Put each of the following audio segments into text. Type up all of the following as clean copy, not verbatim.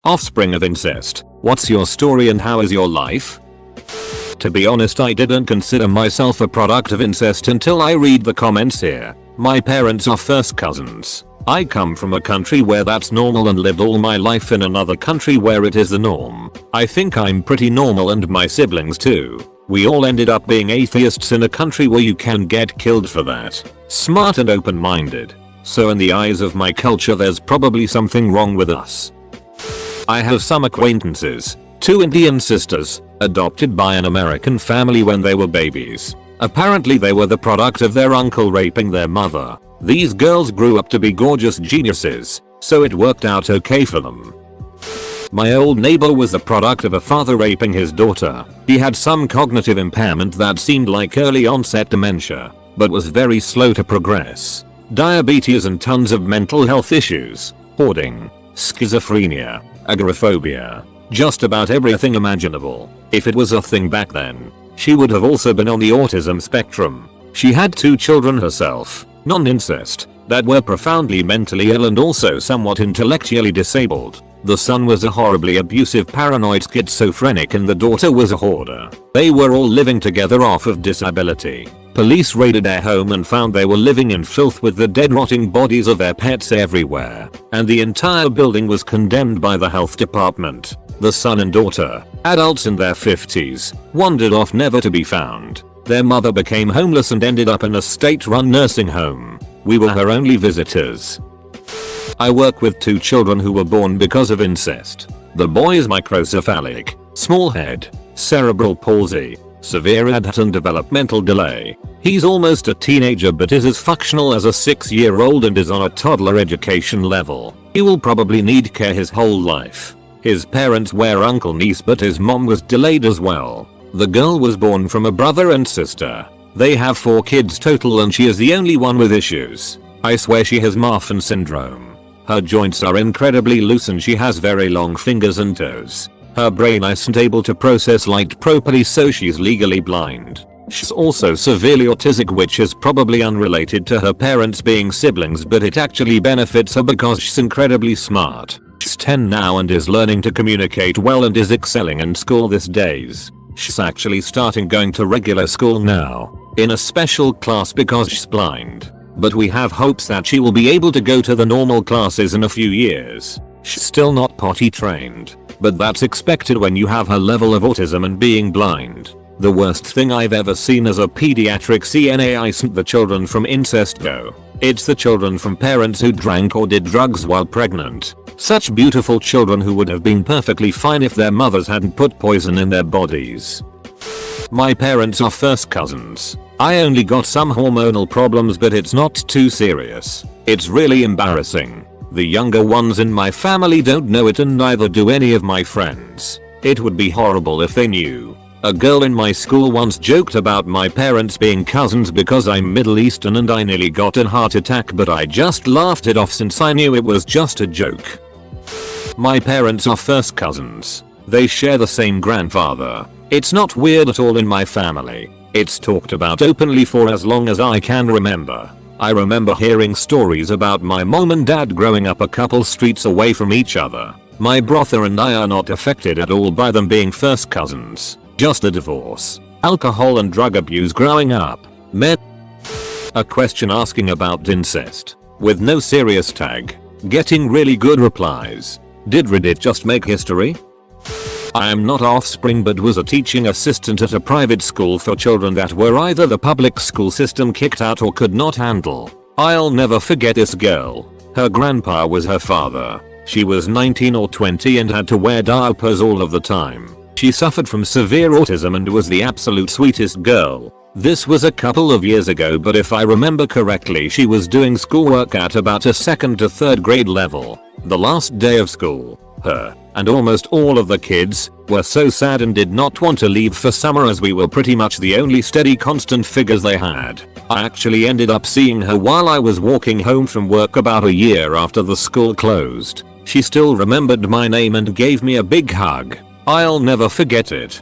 Offspring of Incest, what's your story and how is your life? To be honest, I didn't consider myself a product of incest until I read the comments here. My parents are first cousins. I come from a country where that's normal and lived all my life in another country where it is the norm. I think I'm pretty normal and my siblings too. We all ended up being atheists in a country where you can get killed for that. Smart and open-minded. So in the eyes of my culture there's probably something wrong with us. I have some acquaintances. 2 Indian sisters, adopted by an American family when they were babies. Apparently they were the product of their uncle raping their mother. These girls grew up to be gorgeous geniuses, so it worked out okay for them. My old neighbor was the product of a father raping his daughter. He had some cognitive impairment that seemed like early onset dementia, but was very slow to progress. Diabetes and tons of mental health issues, hoarding, schizophrenia, agoraphobia, just about everything imaginable. If it was a thing back then, she would have also been on the autism spectrum. She had 2 children herself, non-incest, that were profoundly mentally ill and also somewhat intellectually disabled. The son was a horribly abusive paranoid schizophrenic and the daughter was a hoarder. They were all living together off of disability. Police raided their home and found they were living in filth with the dead rotting bodies of their pets everywhere. And the entire building was condemned by the health department. The son and daughter, adults in their 50s, wandered off never to be found. Their mother became homeless and ended up in a state-run nursing home. We were her only visitors. I work with 2 children who were born because of incest. The boy is microcephalic, small head, cerebral palsy, severe ADHD and developmental delay. He's almost a teenager but is as functional as a 6-year-old and is on a toddler education level. He will probably need care his whole life. His parents were uncle niece but his mom was delayed as well. The girl was born from a brother and sister. They have 4 kids total and she is the only one with issues. I swear she has Marfan syndrome. Her joints are incredibly loose and she has very long fingers and toes. Her brain isn't able to process light properly so she's legally blind. She's also severely autistic, which is probably unrelated to her parents being siblings, but it actually benefits her because she's incredibly smart. She's 10 now and is learning to communicate well and is excelling in school these days. She's actually starting going to regular school now, in a special class because she's blind. But we have hopes that she will be able to go to the normal classes in a few years. She's still not potty trained, but that's expected when you have her level of autism and being blind. The worst thing I've ever seen as a pediatric CNA isn't the children from incest though. It's the children from parents who drank or did drugs while pregnant. Such beautiful children who would have been perfectly fine if their mothers hadn't put poison in their bodies. My parents are first cousins. I only got some hormonal problems but it's not too serious. It's really embarrassing. The younger ones in my family don't know it and neither do any of my friends. It would be horrible if they knew. A girl in my school once joked about my parents being cousins because I'm Middle Eastern and I nearly got a heart attack, but I just laughed it off since I knew it was just a joke. My parents are first cousins. They share the same grandfather. It's not weird at all in my family. It's talked about openly for as long as I can remember. I remember hearing stories about my mom and dad growing up a couple streets away from each other. My brother and I are not affected at all by them being first cousins. Just a divorce, alcohol and drug abuse growing up. A question asking about incest, with no serious tag, getting really good replies. Did Reddit just make history? I am not Offspring but was a teaching assistant at a private school for children that were either the public school system kicked out or could not handle. I'll never forget this girl. Her grandpa was her father. She was 19 or 20 and had to wear diapers all of the time. She suffered from severe autism and was the absolute sweetest girl. This was a couple of years ago, but if I remember correctly she was doing schoolwork at about a 2nd to 3rd grade level. The last day of school, her and almost all of the kids were so sad and did not want to leave for summer as we were pretty much the only steady constant figures they had. I actually ended up seeing her while I was walking home from work about a year after the school closed. She still remembered my name and gave me a big hug. I'll never forget it.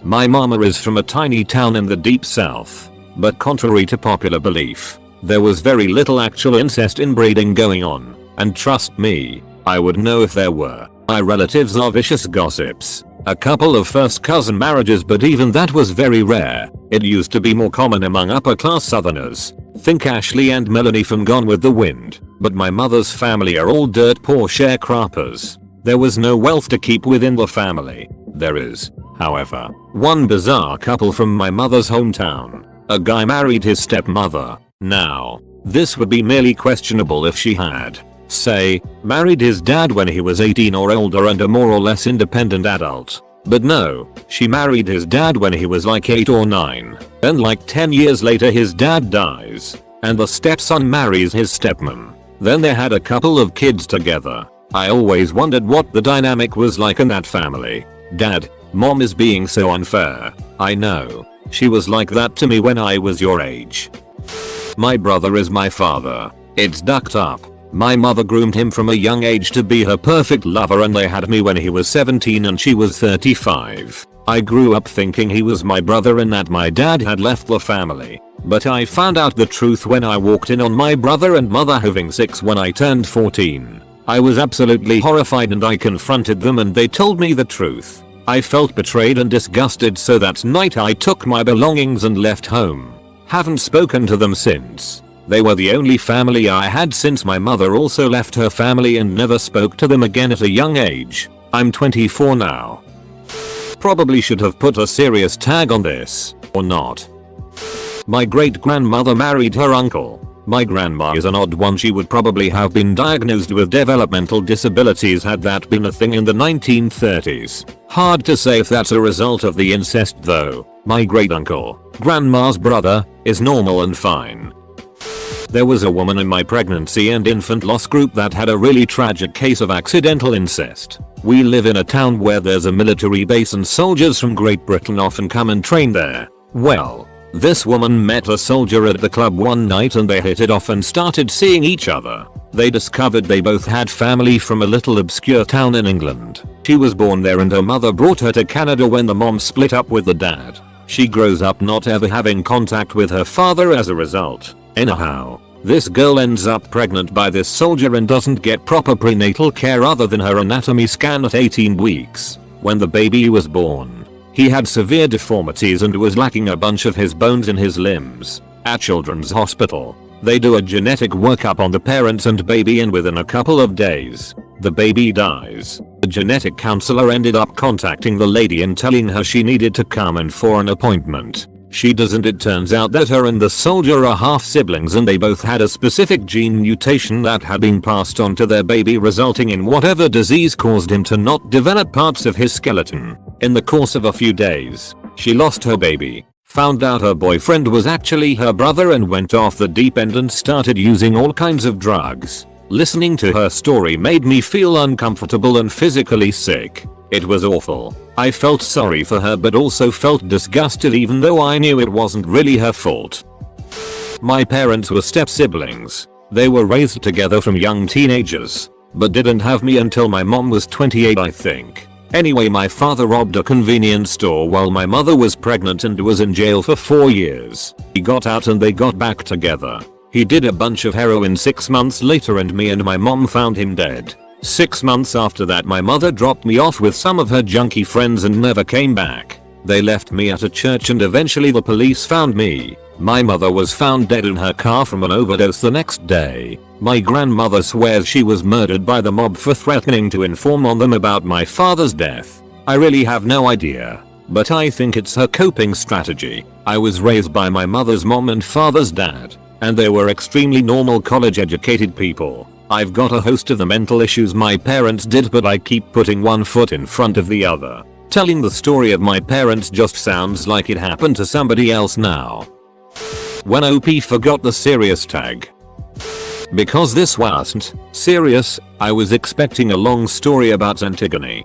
My mama is from a tiny town in the deep south, but contrary to popular belief, there was very little actual incest inbreeding going on, and trust me, I would know if there were. My relatives are vicious gossips. A couple of first cousin marriages, but even that was very rare. It used to be more common among upper class southerners. Think Ashley and Melanie from Gone with the Wind. But my mother's family are all dirt poor sharecroppers. There was no wealth to keep within the family. There is, however, one bizarre couple from my mother's hometown. A guy married his stepmother. Now, this would be merely questionable if she had, say, married his dad when he was 18 or older and a more or less independent adult. But no, she married his dad when he was like 8 or 9, and like 10 years later his dad dies, and the stepson marries his stepmom. Then they had a couple of kids together. I always wondered what the dynamic was like in that family. Dad, mom is being so unfair. I know. She was like that to me when I was your age. My brother is my father. It's ducked up. My mother groomed him from a young age to be her perfect lover, and they had me when he was 17 and she was 35. I grew up thinking he was my brother and that my dad had left the family. But I found out the truth when I walked in on my brother and mother having sex when I turned 14. I was absolutely horrified and I confronted them and they told me the truth. I felt betrayed and disgusted, so that night I took my belongings and left home. Haven't spoken to them since. They were the only family I had since my mother also left her family and never spoke to them again at a young age. I'm 24 now. Probably should have put a serious tag on this, or not. My great grandmother married her uncle. My grandma is an odd one. She would probably have been diagnosed with developmental disabilities had that been a thing in the 1930s. Hard to say if that's a result of the incest though. My great uncle, grandma's brother, is normal and fine. There was a woman in my pregnancy and infant loss group that had a really tragic case of accidental incest. We live in a town where there's a military base and soldiers from Great Britain often come and train there. Well, this woman met a soldier at the club one night and they hit it off and started seeing each other. They discovered they both had family from a little obscure town in England. She was born there and her mother brought her to Canada when the mom split up with the dad. She grows up not ever having contact with her father as a result. Anyhow, this girl ends up pregnant by this soldier and doesn't get proper prenatal care other than her anatomy scan at 18 weeks. When the baby was born, he had severe deformities and was lacking a bunch of his bones in his limbs. At Children's Hospital, they do a genetic workup on the parents and baby, and within a couple of days, the baby dies. The genetic counselor ended up contacting the lady and telling her she needed to come in for an appointment. She doesn't. It turns out that her and the soldier are half siblings and they both had a specific gene mutation that had been passed on to their baby, resulting in whatever disease caused him to not develop parts of his skeleton. In the course of a few days, she lost her baby, found out her boyfriend was actually her brother, and went off the deep end and started using all kinds of drugs. Listening to her story made me feel uncomfortable and physically sick. It was awful. I felt sorry for her but also felt disgusted, even though I knew it wasn't really her fault. My parents were step siblings. They were raised together from young teenagers, but didn't have me until my mom was 28, I think. Anyway, my father robbed a convenience store while my mother was pregnant and was in jail for 4 years. He got out and they got back together. He did a bunch of heroin 6 months later and me and my mom found him dead. 6 months after that, my mother dropped me off with some of her junkie friends and never came back. They left me at a church and eventually the police found me. My mother was found dead in her car from an overdose the next day. My grandmother swears she was murdered by the mob for threatening to inform on them about my father's death. I really have no idea, but I think it's her coping strategy. I was raised by my mother's mom and father's dad, and they were extremely normal college-educated people. I've got a host of the mental issues my parents did, but I keep putting one foot in front of the other. Telling the story of my parents just sounds like it happened to somebody else now. When OP forgot the serious tag. Because this wasn't serious, I was expecting a long story about Antigone.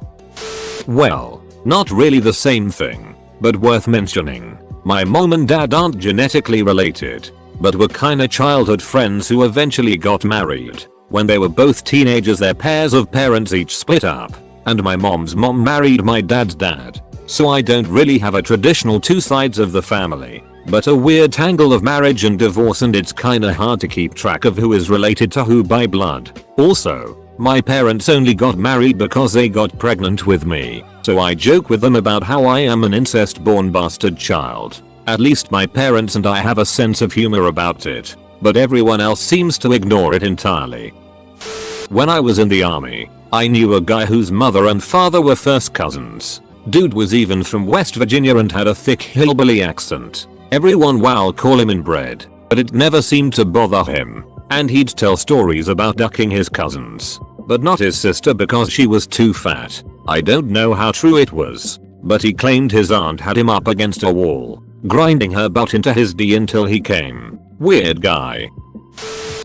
Well, not really the same thing, but worth mentioning. My mom and dad aren't genetically related, but were kinda childhood friends who eventually got married. When they were both teenagers, their pairs of parents each split up, and my mom's mom married my dad's dad. So I don't really have a traditional two sides of the family, but a weird tangle of marriage and divorce, and it's kinda hard to keep track of who is related to who by blood. Also, My parents only got married because they got pregnant with me, so I joke with them about how I am an incest-born bastard child. At least my parents and I have a sense of humor about it, but everyone else seems to ignore it entirely. When I was in the army, I knew a guy whose mother and father were first cousins. Dude was even from West Virginia and had a thick hillbilly accent. Everyone would call him inbred, but it never seemed to bother him. And he'd tell stories about ducking his cousins, but not his sister because she was too fat. I don't know how true it was, but he claimed his aunt had him up against a wall, grinding her butt into his D until he came. Weird guy.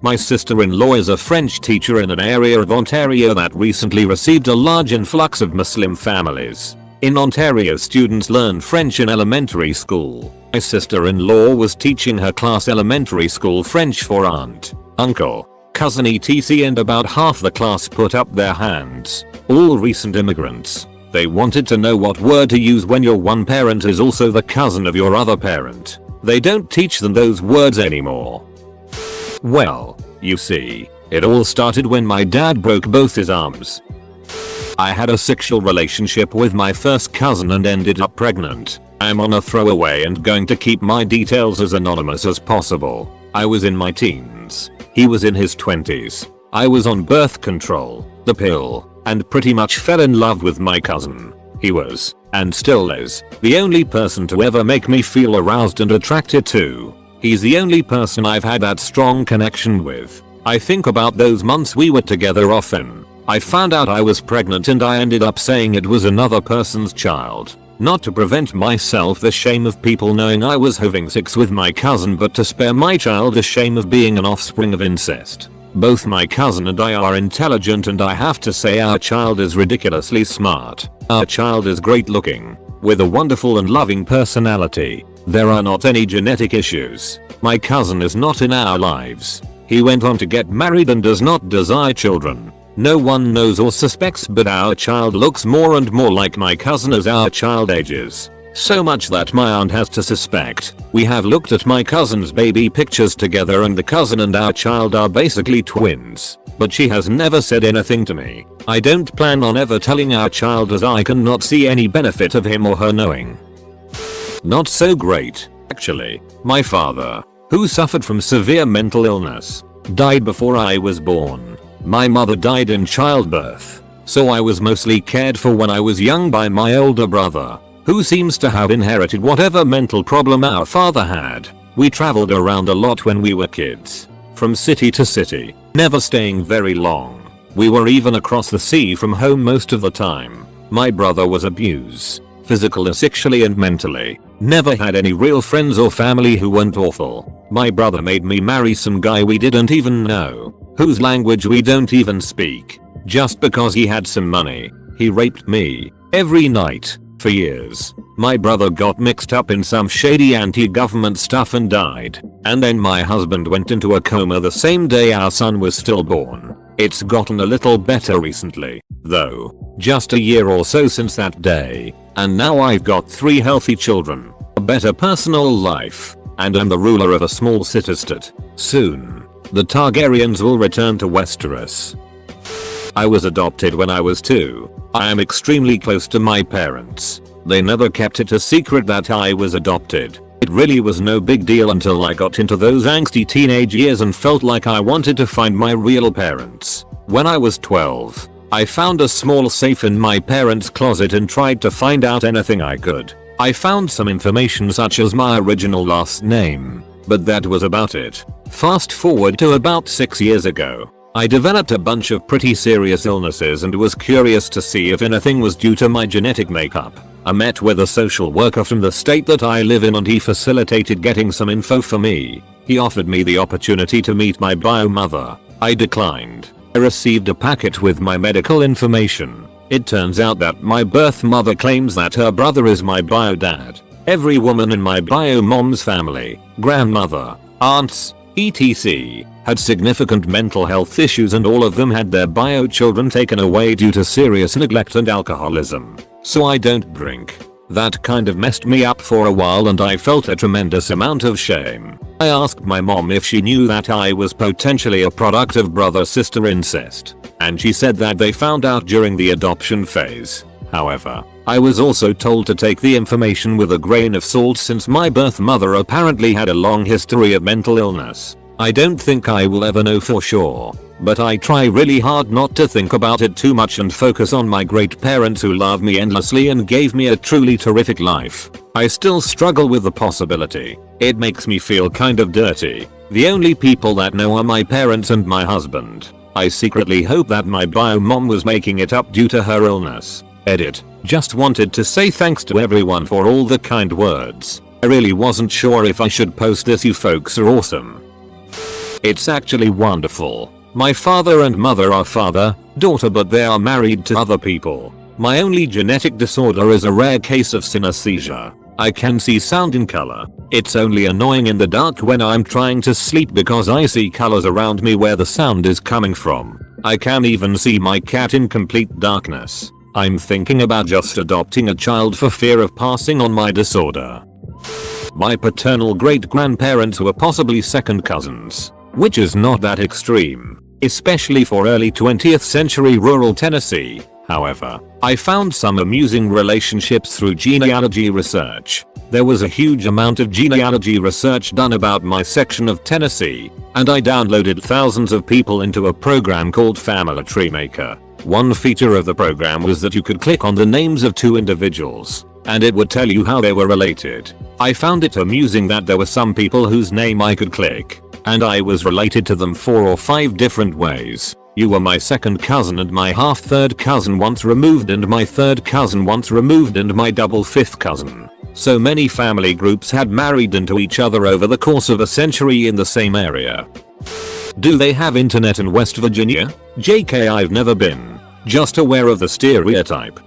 My sister-in-law is a French teacher in an area of Ontario that recently received a large influx of Muslim families. In Ontario, students learn French in elementary school. My sister-in-law was teaching her class elementary school French for aunt, uncle, cousin etc, and about half the class put up their hands. All recent immigrants. They wanted to know what word to use when your one parent is also the cousin of your other parent. They don't teach them those words anymore. Well, you see, it all started when my dad broke both his arms. I had a sexual relationship with my first cousin and ended up pregnant. I'm on a throwaway and going to keep my details as anonymous as possible. I was in my teens. He was in his 20s. I was on birth control, the pill, and pretty much fell in love with my cousin. He was, and still is, the only person to ever make me feel aroused and attracted to. He's the only person I've had that strong connection with. I think about those months we were together often. I found out I was pregnant and I ended up saying it was another person's child. Not to prevent myself the shame of people knowing I was having sex with my cousin, but to spare my child the shame of being an offspring of incest. Both my cousin and I are intelligent, and I have to say our child is ridiculously smart. Our child is great looking, with a wonderful and loving personality. There are not any genetic issues. My cousin is not in our lives. He went on to get married and does not desire children. No one knows or suspects, but our child looks more and more like my cousin as our child ages. So much that my aunt has to suspect. We have looked at my cousin's baby pictures together and the cousin and our child are basically twins. But she has never said anything to me. I don't plan on ever telling our child, as I cannot see any benefit of him or her knowing. Not so great, actually. My father, who suffered from severe mental illness, died before I was born. My mother died in childbirth, so I was mostly cared for when I was young by my older brother, who seems to have inherited whatever mental problem our father had. We traveled around a lot when we were kids, from city to city, never staying very long. We were even across the sea from home most of the time. My brother was abused, physically, sexually and mentally. Never had any real friends or family who weren't awful. My brother made me marry some guy we didn't even know, whose language we don't even speak. Just because he had some money, he raped me every night for years. My brother got mixed up in some shady anti-government stuff and died. And then my husband went into a coma the same day our son was stillborn. It's gotten a little better recently, though. Just a year or so since that day. And now I've got 3 healthy children, a better personal life, and I'm the ruler of a small city-state. Soon, the Targaryens will return to Westeros. I was adopted when I was 2. I am extremely close to my parents. They never kept it a secret that I was adopted. It really was no big deal until I got into those angsty teenage years and felt like I wanted to find my real parents. When I was 12, I found a small safe in my parents' closet and tried to find out anything I could. I found some information such as my original last name, but that was about it. Fast forward to about 6 years ago. I developed a bunch of pretty serious illnesses and was curious to see if anything was due to my genetic makeup. I met with a social worker from the state that I live in and he facilitated getting some info for me. He offered me the opportunity to meet my bio mother. I declined. I received a packet with my medical information. It turns out that my birth mother claims that her brother is my bio dad. Every woman in my bio mom's family, grandmother, aunts, etc. had significant mental health issues, and all of them had their bio children taken away due to serious neglect and alcoholism. So I don't drink. That kind of messed me up for a while and I felt a tremendous amount of shame. I asked my mom if she knew that I was potentially a product of brother-sister incest. and she said that they found out during the adoption phase. However, I was also told to take the information with a grain of salt since my birth mother apparently had a long history of mental illness. I don't think I will ever know for sure, but I try really hard not to think about it too much and focus on my great parents who love me endlessly and gave me a truly terrific life. I still struggle with the possibility. It makes me feel kind of dirty. The only people that know are my parents and my husband. I secretly hope that my bio mom was making it up due to her illness. Edit. Just wanted to say thanks to everyone for all the kind words. I really wasn't sure if I should post this. You folks are awesome. It's actually wonderful. My father and mother are father, daughter, but they are married to other people. My only genetic disorder is a rare case of synesthesia. I can see sound in color. It's only annoying in the dark when I'm trying to sleep because I see colors around me where the sound is coming from. I can even see my cat in complete darkness. I'm thinking about just adopting a child for fear of passing on my disorder. My paternal great-grandparents were possibly second cousins, which is not that extreme, especially for early 20th century rural Tennessee. However, I found some amusing relationships through genealogy research. There was a huge amount of genealogy research done about my section of Tennessee, and I downloaded thousands of people into a program called Family Tree Maker. One feature of the program was that you could click on the names of two individuals, and it would tell you how they were related. I found it amusing that there were some people whose name I could click, and I was related to them 4 or 5 different ways. You were my second cousin and my half-third cousin once removed and my third cousin once removed and my double fifth cousin. So many family groups had married into each other over the course of a century in the same area. Do they have internet in West Virginia? JK, I've never been. Just aware of the stereotype.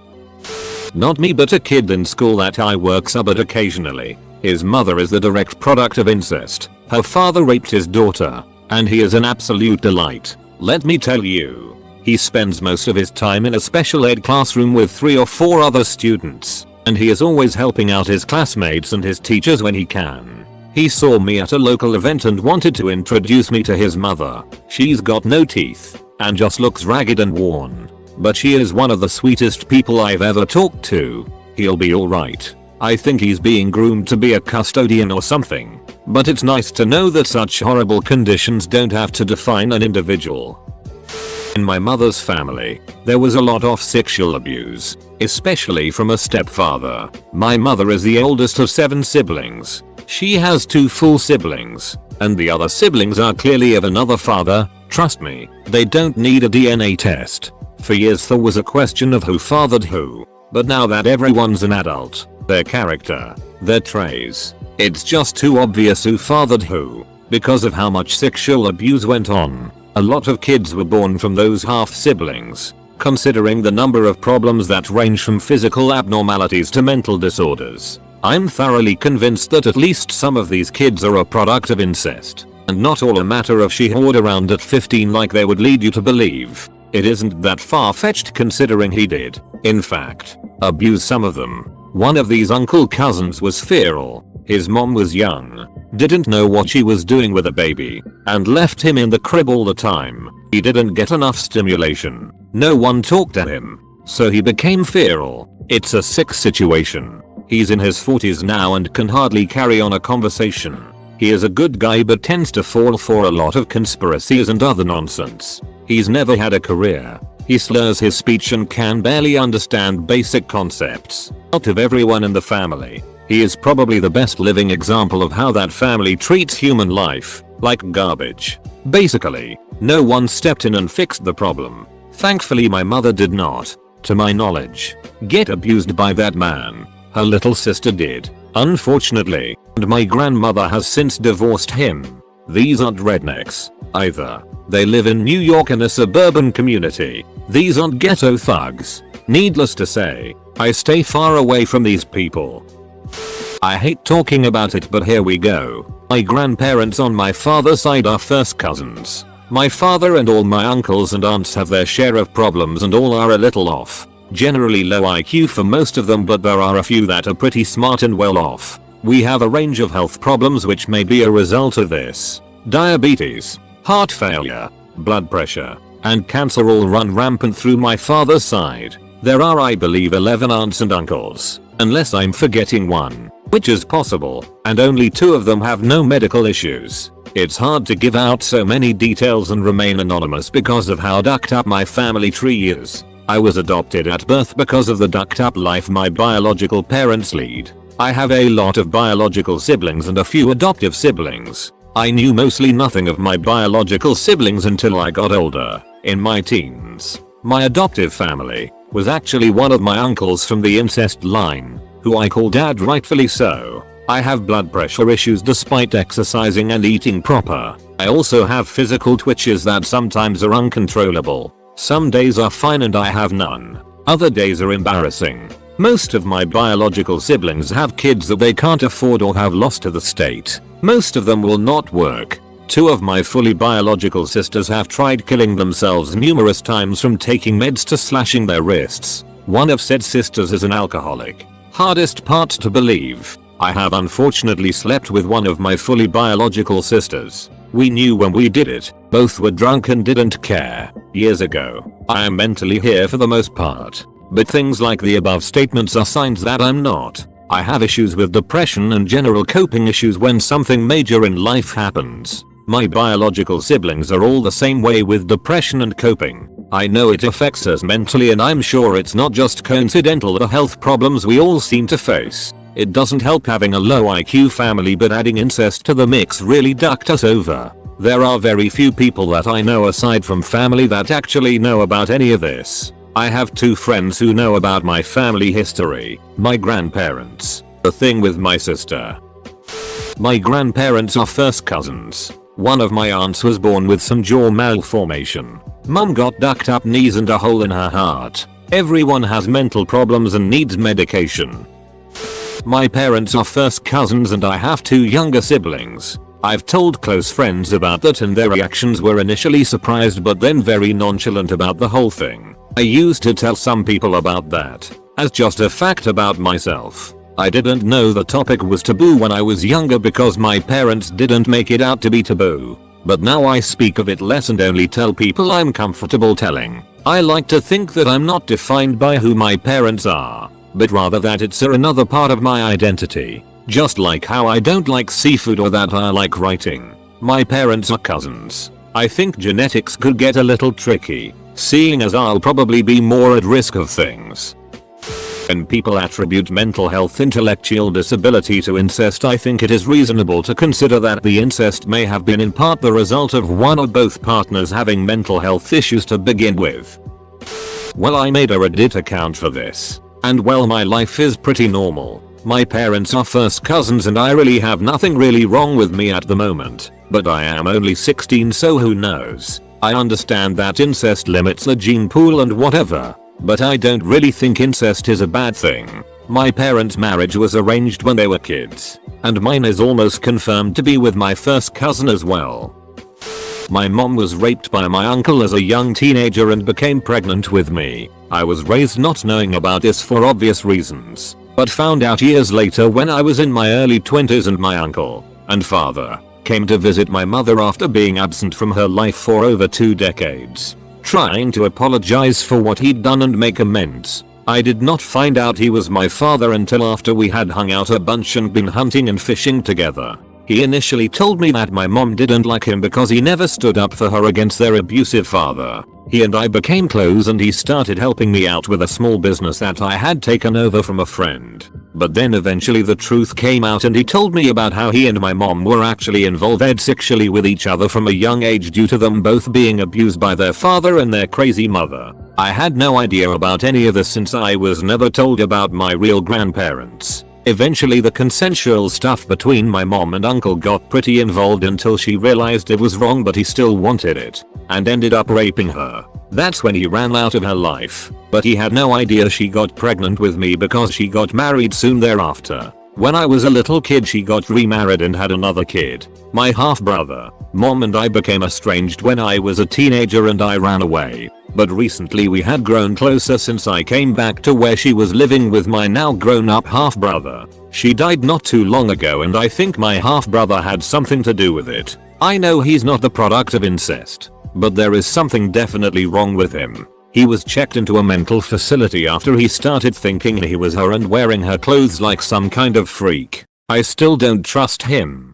Not me, but a kid in school that I work sub at occasionally. His mother is the direct product of incest. Her father raped his daughter, and he is an absolute delight. Let me tell you. He spends most of his time in a special ed classroom with 3 or 4 other students, and he is always helping out his classmates and his teachers when he can. He saw me at a local event and wanted to introduce me to his mother. She's got no teeth, and just looks ragged and worn. But she is one of the sweetest people I've ever talked to. He'll be alright. I think he's being groomed to be a custodian or something. But it's nice to know that such horrible conditions don't have to define an individual. In my mother's family, there was a lot of sexual abuse, especially from a stepfather. My mother is the oldest of 7 siblings. She has 2 full siblings, and the other siblings are clearly of another father. Trust me, they don't need a DNA test. For years there was a question of who fathered who, but now that everyone's an adult, their character, their traits, it's just too obvious who fathered who. Because of how much sexual abuse went on, a lot of kids were born from those half siblings. Considering the number of problems that range from physical abnormalities to mental disorders, I'm thoroughly convinced that at least some of these kids are a product of incest, and not all a matter of she whored around at 15 like they would lead you to believe. It isn't that far-fetched considering he did, in fact, abuse some of them. One of these uncle cousins was feral. His mom was young, didn't know what she was doing with a baby, and left him in the crib all the time. He didn't get enough stimulation. No one talked to him, so he became feral. It's a sick situation. He's in his 40s now and can hardly carry on a conversation. He is a good guy but tends to fall for a lot of conspiracies and other nonsense. He's never had a career. He slurs his speech and can barely understand basic concepts. Out of everyone in the family, he is probably the best living example of how that family treats human life, like garbage. Basically, no one stepped in and fixed the problem. Thankfully my mother did not, to my knowledge, get abused by that man. Her little sister did, unfortunately, and my grandmother has since divorced him. These aren't rednecks, either. They live in New York in a suburban community. These aren't ghetto thugs. Needless to say, I stay far away from these people. I hate talking about it, but here we go. My grandparents on my father's side are first cousins. My father and all my uncles and aunts have their share of problems and all are a little off. Generally low IQ for most of them, but there are a few that are pretty smart and well off. We have a range of health problems which may be a result of this. Diabetes, heart failure, blood pressure, and cancer all run rampant through my father's side. There are, I believe, 11 aunts and uncles, unless I'm forgetting one, which is possible, and only 2 of them have no medical issues. It's hard to give out so many details and remain anonymous because of how ducked up my family tree is. I was adopted at birth because of the ducked up life my biological parents lead. I have a lot of biological siblings and a few adoptive siblings. I knew mostly nothing of my biological siblings until I got older, in my teens. My adoptive family was actually one of my uncles from the incest line, who I call dad, rightfully so. I have blood pressure issues despite exercising and eating proper. I also have physical twitches that sometimes are uncontrollable. Some days are fine and I have none. Other days are embarrassing. Most of my biological siblings have kids that they can't afford or have lost to the state. Most of them will not work. 2 of my fully biological sisters have tried killing themselves numerous times, from taking meds to slashing their wrists. One of said sisters is an alcoholic. Hardest part to believe, I have unfortunately slept with one of my fully biological sisters. We knew when we did it, both were drunk and didn't care. Years ago. I am mentally here for the most part. But things like the above statements are signs that I'm not. I have issues with depression and general coping issues when something major in life happens. My biological siblings are all the same way with depression and coping. I know it affects us mentally, and I'm sure it's not just coincidental the health problems we all seem to face. It doesn't help having a low IQ family, but adding incest to the mix really ducked us over. There are very few people that I know aside from family that actually know about any of this. I have 2 friends who know about my family history. My grandparents. The thing with my sister. My grandparents are first cousins. One of my aunts was born with some jaw malformation. Mum got ducked up knees and a hole in her heart. Everyone has mental problems and needs medication. My parents are first cousins and I have 2 younger siblings. I've told close friends about that and their reactions were initially surprised but then very nonchalant about the whole thing. I used to tell some people about that as just a fact about myself. I didn't know the topic was taboo when I was younger because my parents didn't make it out to be taboo. But now I speak of it less and only tell people I'm comfortable telling. I like to think that I'm not defined by who my parents are, but rather that it's another part of my identity. Just like how I don't like seafood or that I like writing. My parents are cousins. I think genetics could get a little tricky, seeing as I'll probably be more at risk of things. When people attribute mental health intellectual disability to incest, I think it is reasonable to consider that the incest may have been in part the result of one or both partners having mental health issues to begin with. Well, I made a Reddit account for this, and well, my life is pretty normal. My parents are first cousins and I really have nothing really wrong with me at the moment, but I am only 16, so who knows. I understand that incest limits the gene pool and whatever, but I don't really think incest is a bad thing. My parents' marriage was arranged when they were kids, and mine is almost confirmed to be with my first cousin as well. My mom was raped by my uncle as a young teenager and became pregnant with me. I was raised not knowing about this for obvious reasons, but found out years later when I was in my early 20s and my uncle and father came to visit my mother after being absent from her life for over 2 decades, trying to apologize for what he'd done and make amends. I did not find out he was my father until after we had hung out a bunch and been hunting and fishing together. He initially told me that my mom didn't like him because he never stood up for her against their abusive father. He and I became close and he started helping me out with a small business that I had taken over from a friend. But then eventually the truth came out and he told me about how he and my mom were actually involved sexually with each other from a young age due to them both being abused by their father and their crazy mother. I had no idea about any of this since I was never told about my real grandparents. Eventually the consensual stuff between my mom and uncle got pretty involved until she realized it was wrong, but he still wanted it and ended up raping her. That's when he ran out of her life, but he had no idea she got pregnant with me because she got married soon thereafter. When I was a little kid she got remarried and had another kid, my half brother. Mom and I became estranged when I was a teenager and I ran away. But recently we had grown closer since I came back to where she was living with my now grown up half brother. She died not too long ago and I think my half brother had something to do with it. I know he's not the product of incest, But there is something definitely wrong with him. He was checked into a mental facility after he started thinking he was her and wearing her clothes like some kind of freak. I still don't trust him.